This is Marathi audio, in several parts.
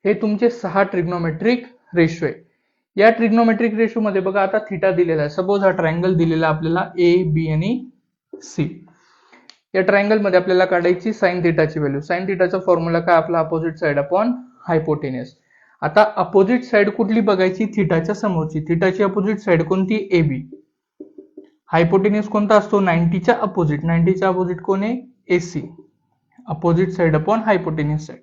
हे तुमचे 6 ट्रिग्नोमेट्रिक रेशो आहे. या ट्रिग्नोमेट्रिक रेशो मध्ये बघा आता थिटा दिलेला आहे. सपोज हा ट्रायंगल दिलेला आपल्याला ए बी आणि सी. या ट्रायंगल मध्ये आपल्याला काढायची साइन थिटाची व्हॅल्यू. साइन थिटाचा फॉर्म्युला काय आपला अपोजिट साइड अपॉन हायपोटेन्यूस. आता अपोजिट साइड कुठली बघायची? थिटाच्या समोरची. थिटाची अपोजिट साइड कोणती? A B. हायपोटेन्यूस कोणता असतो? 90च्या अपोजिट. 90च्या अपोजिट कोण आहे? AC. Opposite side upon hypotenuse side.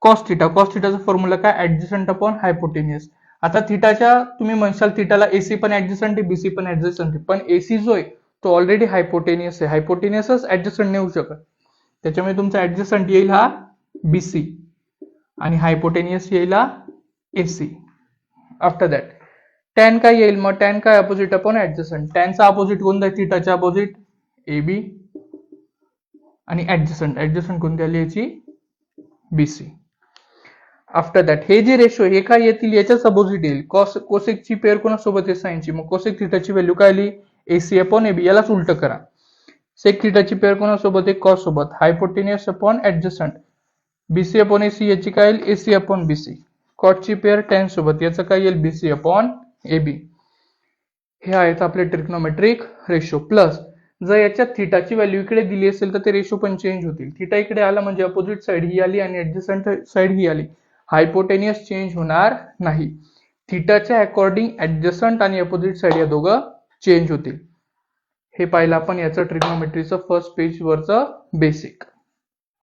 Cos theta. Cos थिटाचा फॉर्म्युला काय? Adjacent upon hypotenuse. आता थिटाच्या तुम्ही म्हणशाल थिटाला एसी पण ऍडजसंट आहे, बीसी पण ऍडजसंट आहे, पण एसी जो आहे तो ऑलरेडी हायपोटेन्यूस आहे. हायपोटेन्यूसच ऍडजसंट नाही होऊ शकत. त्याच्यामुळे तुमचा ऍडजसंट येईल हा बीसी आणि हायपोटेन्यूस येईल हा एसी. आफ्टर दॅट टॅन काय येईल? मग टॅन काय? Opposite upon adjacent. टॅनचा अपोजिट कोणता आहे? थिटाच्या अपोजिट ए बी आणि ऍडजसंट. ऍडजसंट कोणती आली याची? बीसी. आफ्टर दॅट हे जे रेशो हे काय येतील? याच्याच अपोजिट येईल. कोसेकची पेअर कोणासोबत आहे? साइनची. मग कोसेक थिटाची व्हॅल्यू काय आली? AC upon AB. यालाच उलट करा. सेक थिटाची पेअर कोणासोबत आहे? कॉस सोबत. Hypotenuse upon adjacent. BC upon AC याची काय येईल? AC upon BC. कॉटची पेअर टॅन सोबत. याचं काय येईल? BC upon AB. हे आहेत आपले ट्रिग्नोमेट्रिक रेशो. प्लस जर याच्यात थिटाची व्हॅल्यू इकडे दिली असेल तर ते रेशो पण चेंज होतील. थिटा इकडे आला म्हणजे अपोजिट साइड ही आली आणि ऍडजसंट साइड ही आली. हायपोटेन्यूस चेंज होणार नाही. थिटाच्या अकॉर्डिंग ऍडजसंट आणि अपोजिट साइड या दोघं चेंज होतील. हे पाहिलं आपण याचं ट्रिग्नोमेट्रीचं फर्स्ट पेज वरचं बेसिक.